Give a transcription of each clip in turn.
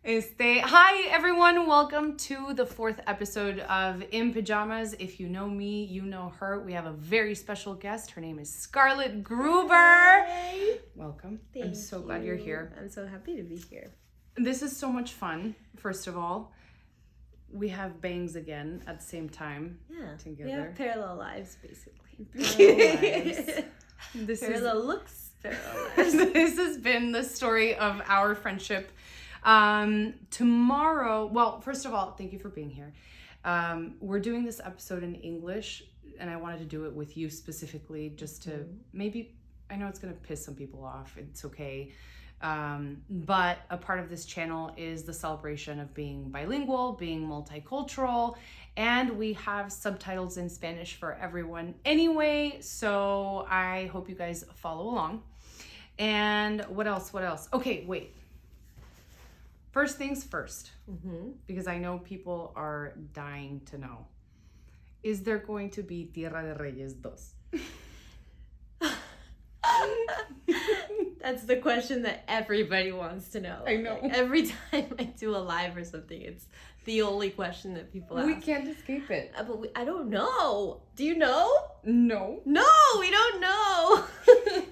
Hi everyone, welcome to the 4th episode of In Pajamas. If you know me, you know her. We have a very special guest. Her name is Scarlett Gruber. Hey. Welcome. Thank I'm so glad you're here. I'm so happy to be here. This is so much fun, first of all. We have bangs again at the same time. Yeah. Together. We have parallel lives, basically. Parallel lives. Parallel looks, parallel lives. This has been the story of our friendship. Tomorrow, well, first of all, thank you for being here. We're doing this episode in English, and I wanted to do it with you specifically just to maybe, I know it's going to piss some people off. It's okay. But a part of this channel is the celebration of being bilingual, being multicultural, and we have subtitles in Spanish for everyone anyway. So I hope you guys follow along. And what else? Okay, wait. First things first, because I know people are dying to know. Is there going to be Tierra de Reyes 2? That's the question that everybody wants to know. I know. Like, every time I do a live or something, it's the only question that people ask. We can't escape it. But I don't know. Do you know? No. No, we don't know.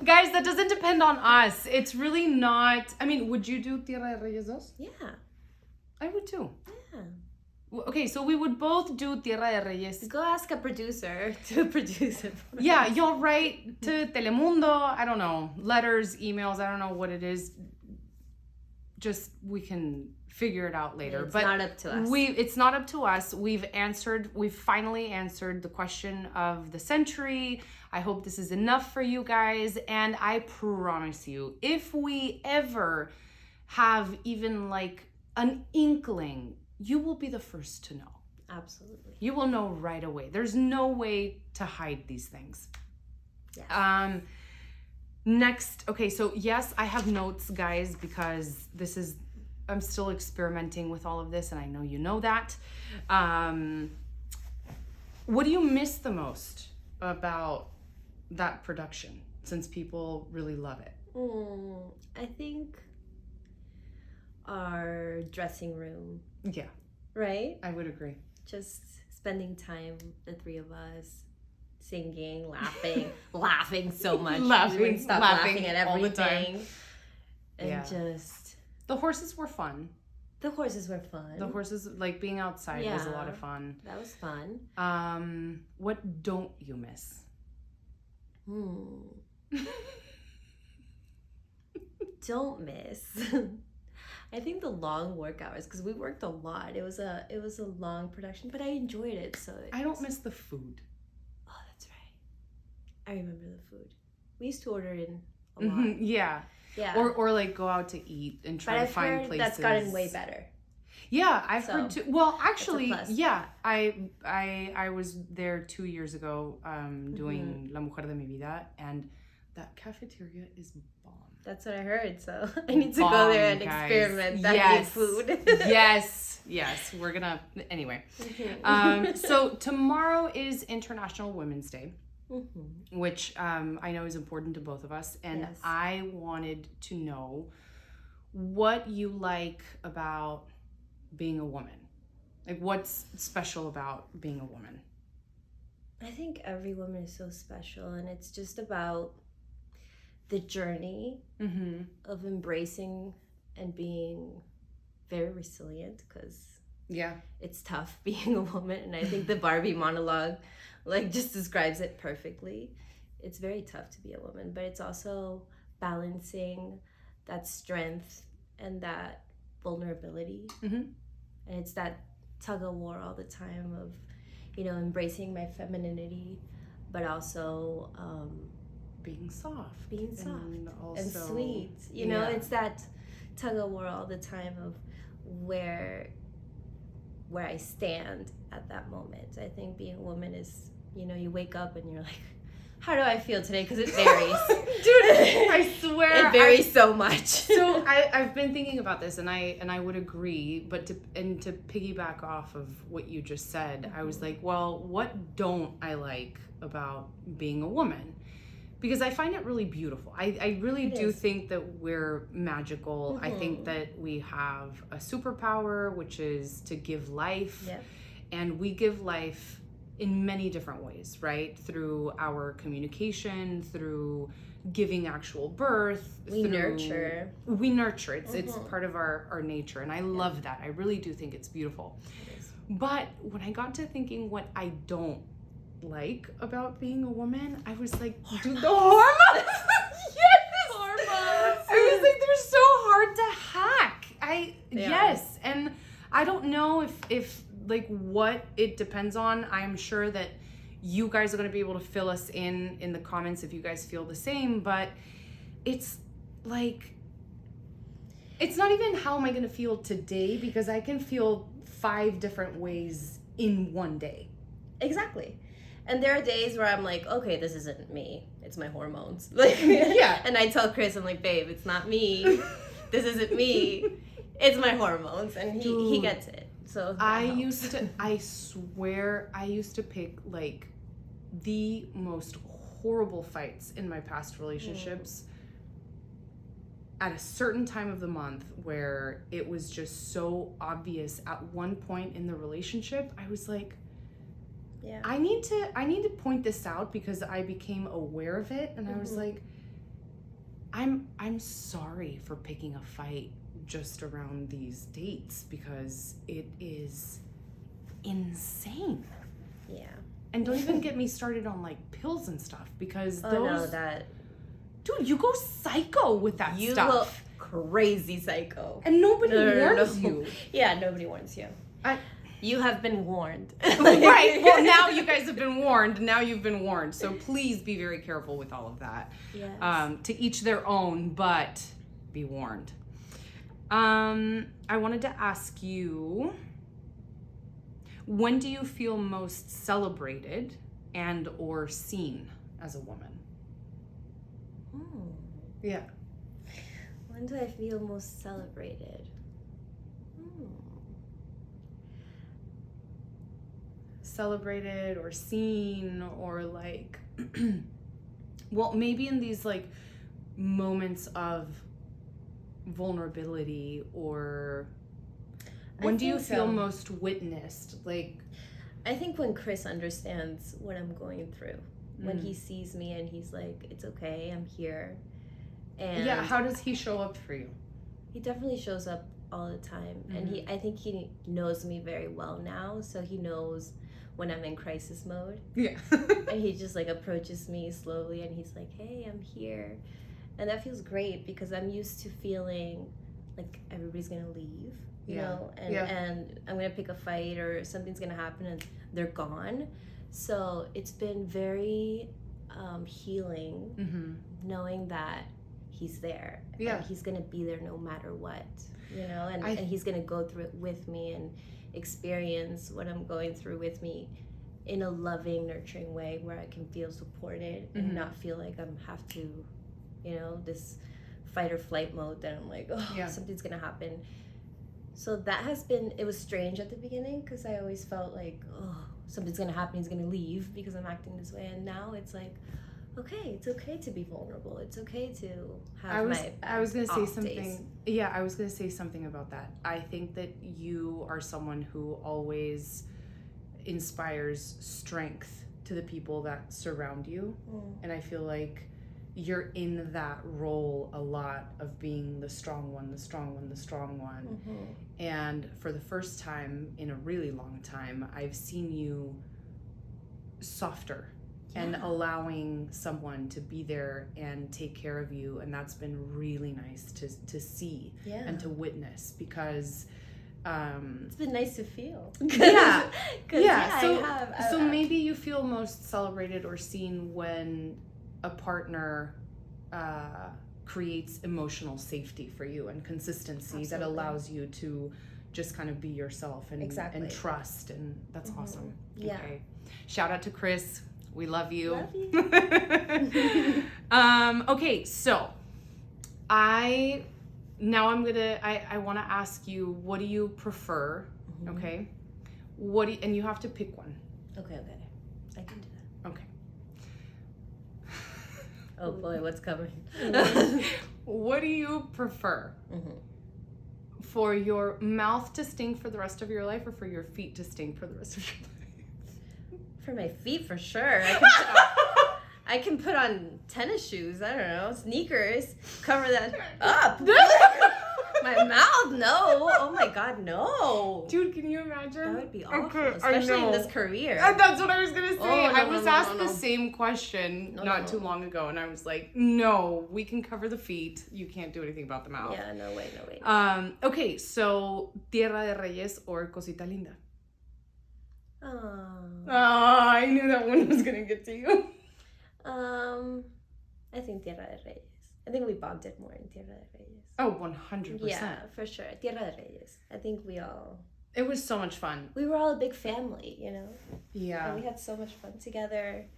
Guys, that doesn't depend on us. It's really not. I mean, would you do Tierra de Reyes 2? Yeah. I would too. Yeah. Okay, so we would both do Tierra de Reyes. Go ask a producer to produce it for Yeah, us. you'll write to Telemundo, I don't know, letters, emails, I don't know what it is. Just, we can figure it out later. It's not up to us. It's not up to us. We've finally answered the question of the century. I hope this is enough for you guys. And I promise you, if we ever have even like an inkling, you will be the first to know. Absolutely. You will know right away. There's no way to hide these things. Yes. Next, okay, so yes, I have notes, guys, because I'm still experimenting with all of this, and I know you know that. What do you miss the most about that production, since people really love it? I think our dressing room, Yeah, right? I would agree. Just spending time, the three of us, singing, laughing so much. We wouldn't stop laughing at all the time. everything. And just... The horses were fun. The horses were fun. The horses, like being outside was a lot of fun. That was fun. What don't you miss? Don't miss. I think the long work hours, because we worked a lot. It was a long production, but I enjoyed it. So I don't miss the food. Oh, that's right. I remember the food. We used to order in a lot. Yeah. Yeah. Or like go out to eat and try to find places. That's gotten way better. Yeah, I've heard too. Well, actually, plus. yeah, I was there 2 years ago doing La Mujer de mi vida, and that cafeteria is bomb. That's what I heard, so I need to go there and experiment that new food. yes, we're gonna, anyway. So tomorrow is International Women's Day, which I know is important to both of us, and Yes. I wanted to know what you like about being a woman. Like, what's special about being a woman? I think every woman is so special, and it's just about the journey of embracing and being very resilient, because it's tough being a woman, and I think the Barbie monologue like just describes it perfectly. It's very tough to be a woman, but it's also balancing that strength and that vulnerability, and it's that tug of war all the time of, you know, embracing my femininity, but also being soft and sweet. You know, it's that tug of war all the time of where I stand at that moment. I think being a woman is, you know, you wake up and you're like, how do I feel today? Because it varies. Dude, I swear. It varies so much. So I've been thinking about this, and I would agree, but to piggyback off of what you just said, I was like, well, what don't I like about being a woman? because I find it really beautiful. I really do think that we're magical. I think that we have a superpower, which is to give life. Yep. And we give life in many different ways, right? Through our communication, through giving actual birth. We nurture. It's part of our nature. And I love that. I really do think it's beautiful. It is. But when I got to thinking what I don't like about being a woman, I was like, dude, the hormones. Yes, Hormones. I was like, they're so hard to hack. Yes, and I don't know if like what it depends on. I'm sure that you guys are going to be able to fill us in the comments if you guys feel the same, but it's like, it's not even how am I going to feel today, because I can feel 5 different ways in one day. Exactly. And there are days where I'm like, okay, this isn't me. It's my hormones. Like, Yeah. And I tell Chris, I'm like, babe, it's not me. This isn't me. It's my hormones. And he gets it. So I swear, I used to pick like the most horrible fights in my past relationships at a certain time of the month where it was just so obvious. At one point in the relationship, I was like, yeah, I need to point this out, because I became aware of it, and I was like, I'm sorry for picking a fight just around these dates, because it is insane. Yeah. And don't even get me started on like pills and stuff, because dude, you go psycho with that you stuff. go crazy psycho. And nobody warns you. Yeah, nobody warns you. You have been warned. Right. Well, now you guys have been warned. Now you've been warned. So please be very careful with all of that. Yes. To each their own, but be warned. I wanted to ask you, when do you feel most celebrated and or seen as a woman? Yeah. When do I feel most celebrated? Celebrated or seen, or like well, maybe in these like moments of vulnerability, or when do you feel most witnessed? Like, I think when Chris understands what I'm going through, when he sees me and he's like, it's okay, I'm here. And yeah, how does he show up for you? He definitely shows up all the time. And I think he knows me very well now, so he knows when I'm in crisis mode. Yeah. And he just like approaches me slowly and he's like, hey, I'm here. And that feels great, because I'm used to feeling like everybody's gonna leave, you know, and I'm gonna pick a fight or something's gonna happen and they're gone. So it's been very healing, knowing that he's there. And he's gonna be there no matter what, you know, and he's gonna go through it with me and experience what I'm going through with me in a loving, nurturing way where I can feel supported and not feel like I have to, you know, this fight or flight mode that I'm like, something's gonna happen. So that has been, it was strange at the beginning, because I always felt like, something's gonna happen, he's gonna leave because I'm acting this way. And now it's like, okay, it's okay to be vulnerable. It's okay to have I was gonna say something. Days. Yeah, I was gonna say something about that. I think that you are someone who always inspires strength to the people that surround you. And I feel like you're in that role a lot of being the strong one. And for the first time in a really long time, I've seen you softer and allowing someone to be there and take care of you, and that's been really nice to see and to witness, because it's been nice to feel. So maybe you feel most celebrated or seen when a partner creates emotional safety for you and consistency that allows you to just kind of be yourself and trust, and that's awesome. Okay. Shout out to Chris. We love you. Love you. Okay, so I want to ask you, what do you prefer? Okay. And you have to pick one. Okay. I can do that. Okay. Oh boy, what's coming? What do you prefer? For your mouth to stink for the rest of your life, or for your feet to stink for the rest of your life? For my feet, for sure. I can put on tennis shoes. I don't know, sneakers. Cover that up. My mouth, no. Oh my God, no. Dude, can you imagine? That would be awful, Okay, especially in this career. That's what I was gonna say. Oh, no, I was asked no. the same question not too long ago, and I was like, no, we can cover the feet. You can't do anything about the mouth. Yeah, no way. Okay, so Tierra de Reyes or Cosita Linda? Oh, I knew that one was gonna get to you. I think Tierra de Reyes. I think we bonded more in Tierra de Reyes. Oh, 100%. Yeah, for sure. Tierra de Reyes. I think It was so much fun. we were all a big family, Yeah. And we had so much fun together.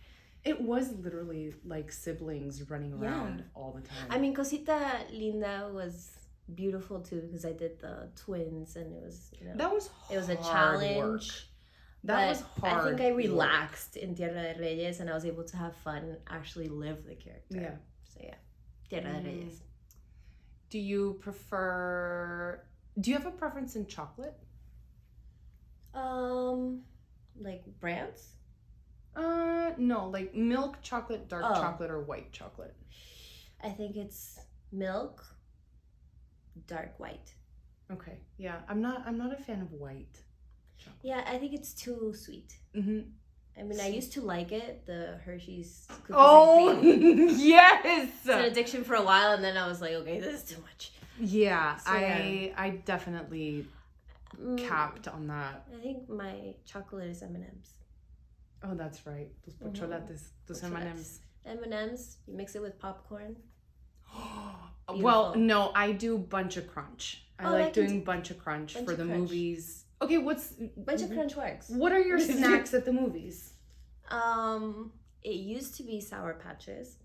It was literally like siblings running around all the time. I mean, Cosita Linda was beautiful too because I did the twins and it was, that was hard it was a challenge. Work. That was hard. I think I relaxed in Tierra de Reyes and I was able to have fun, actually live the character. Yeah. So yeah, Tierra de Reyes. Do you have a preference in chocolate? Like brands? No, like milk chocolate, dark chocolate, or white chocolate. I think it's milk, dark white. Okay. Yeah, I'm not a fan of white chocolate. Yeah, I think it's too sweet. I mean, I used to like it, the Hershey's cookies and cream. Yes! It's an addiction for a while, and then I was like, okay, this is too much. Yeah, so, I definitely capped on that. I think my chocolate is M&M's. Oh, that's right. Los pocholates. Those M&M's. M&M's, you mix it with popcorn. Well, no, I do Bunch of Crunch. I like doing Bunch of Crunch for the Crunch. Movies. Okay, Bunch of Crunch works. What are your snacks at the movies? It used to be Sour Patches,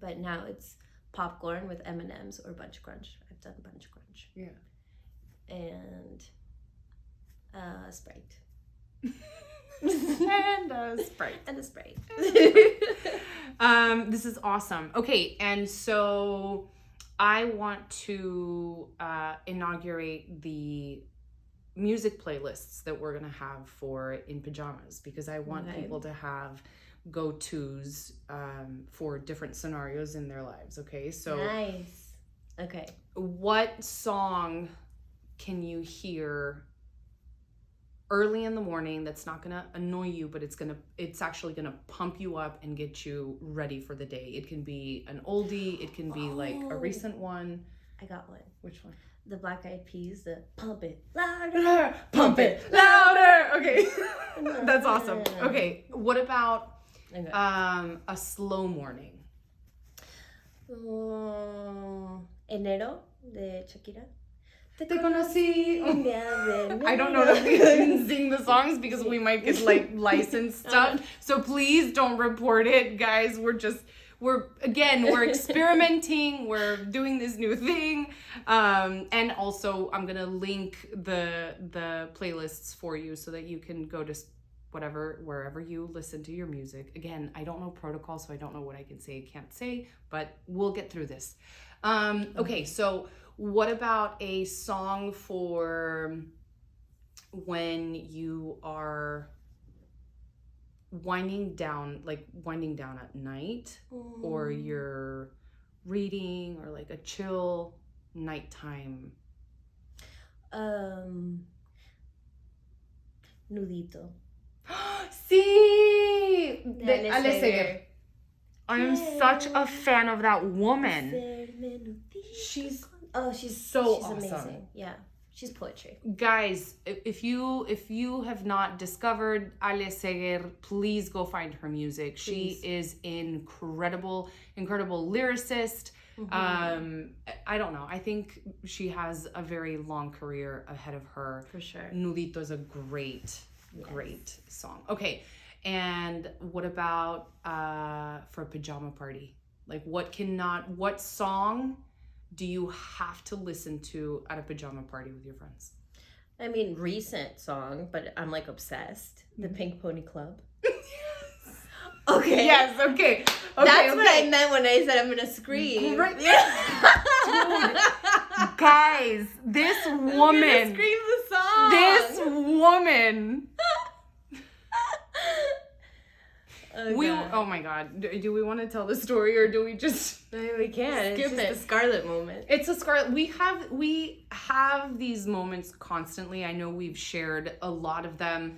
but now it's popcorn with M&M's or Bunch of Crunch. I've done Bunch of Crunch. Yeah. And Sprite. And a Sprite. And a Sprite. This is awesome. Okay, and so I want to inaugurate the music playlists that we're gonna have for In Pajamas, because I want people to have go-tos for different scenarios in their lives. Okay, so nice. Okay, what song can you hear early in the morning that's not gonna annoy you, but it's actually gonna pump you up and get you ready for the day? It can be an oldie, it can be like a recent one. I got one. Which one? The Black Eyed Peas, the Pump It Louder. Pump it louder. Okay. That's awesome. Okay, what about a slow morning? Enero de Shakira. Te conocí. I don't know that we can sing the songs because we might get like licensed stuff. So please don't report it, guys. We're experimenting. We're doing this new thing. And also I'm going to link the playlists for you so that you can go to wherever you listen to your music. Again, I don't know protocol, so I don't know what I can say, can't say, but we'll get through this. Okay, so what about a song for when you are winding down at night, or you're reading, or like a chill nighttime? Nudito. Sí! De Ale Seger. I am such a fan of that woman. She's so awesome. Amazing. Yeah, she's poetry. Guys, if you have not discovered Ale Seger, please go find her music. Please. She is incredible lyricist. I don't know. I think she has a very long career ahead of her. For sure. Nudito is a great song. Okay. And what about for a pajama party? Like what song do you have to listen to at a pajama party with your friends? I mean, recent song, but I'm like obsessed. The Pink Pony Club. Okay. Yes, okay. That's what I meant when I said I'm gonna scream. Right. Dude, guys, this woman. I'm gonna scream the song. This woman. Oh my god. Do we want to tell the story or do we just we can. skip it's just it? a Scarlet moment. It's a Scarlet. We have these moments constantly. I know we've shared a lot of them.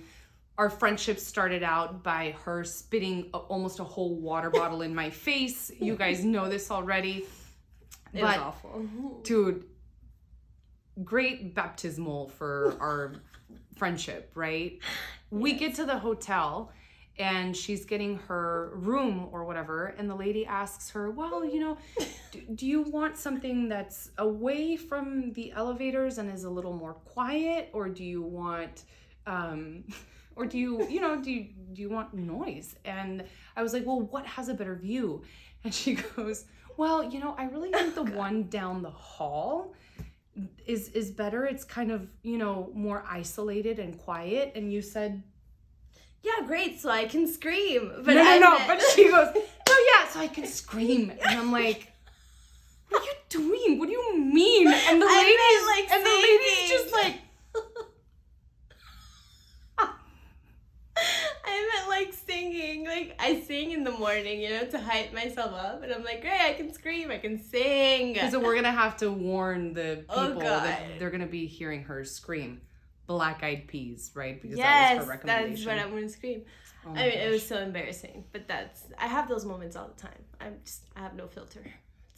Our friendship started out by her spitting almost a whole water bottle in my face. You guys know this already. It was awful. Dude, great baptismal for our friendship, right? We get to the hotel and she's getting her room or whatever, and the lady asks her, well, you know, do you want something that's away from the elevators and is a little more quiet, or do you want or do you want noise? And I was like, well, what has a better view? And she goes, well, you know, I really think the one down the hall is better. It's kind of, you know, more isolated and quiet. And you said, yeah, great, so I can scream. But but she goes, no, yeah, so I can scream. And I'm like, what are you doing? What do you mean? And the lady's just like, I meant like singing. Like I sing in the morning, you know, to hype myself up. And I'm like, great, I can scream, I can sing. So we're gonna have to warn the people that God. they're gonna be hearing her scream. Black Eyed Peas, right? Because yes, that was her recommendation. that's what I'm gonna scream. Oh I mean, gosh. it was so embarrassing, but I have those moments all the time. I have no filter.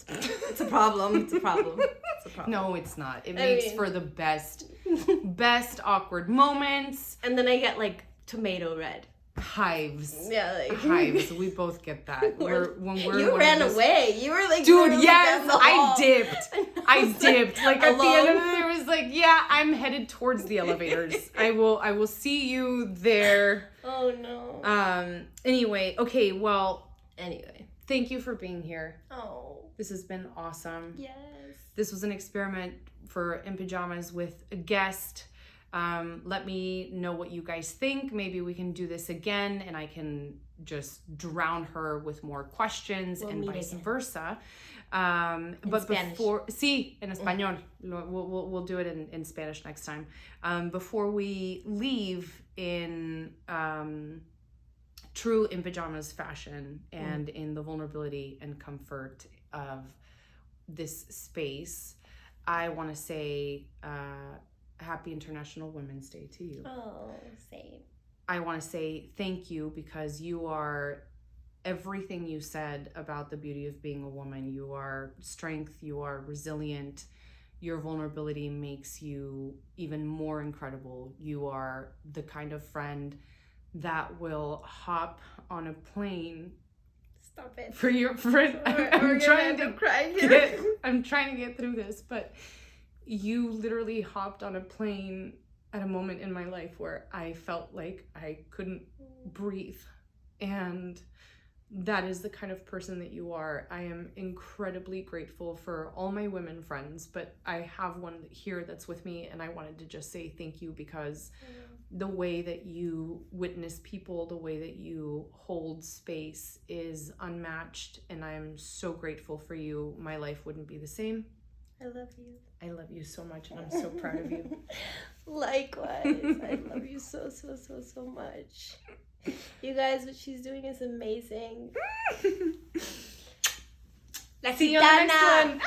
It's a problem. It's a problem. It's a problem. No, it's not. It makes for the best awkward moments. And then I get like tomato red. Hives. Yeah, like Hives. We both get that. You ran away. You were like, dude, yes, down the hall. I dipped. I dipped. Like at the end of Alone. it, it was like, yeah, I'm headed towards the elevators. I will see you there. Oh no. Anyway, okay, well, Anyway. thank you for being here. Oh. This has been awesome. Yes. This was an experiment for In Pajamas with a guest. Let me know what you guys think. Maybe we can do this again and I can just drown her with more questions and vice versa. But Spanish. En español. We'll do it in Spanish next time. Before we leave in true In Pajamas fashion and in the vulnerability and comfort of this space, I want to say Happy International Women's Day to you. Oh, same. I want to say thank you because you are everything you said about the beauty of being a woman. You are strength, you are resilient. Your vulnerability makes you even more incredible. You are the kind of friend that will hop on a plane. Stop it. For your friend. I'm trying to get through this, but you literally hopped on a plane at a moment in my life where I felt like I couldn't breathe. And that is the kind of person that you are. I am incredibly grateful for all my women friends, but I have one here that's with me, and I wanted to just say thank you because the way that you witness people, the way that you hold space is unmatched, and I'm so grateful for you. My life wouldn't be the same. I love you. I love you so much, and I'm so proud of you. Likewise. I love you so, so, so, so much. You guys, what she's doing is amazing. See you on the next one.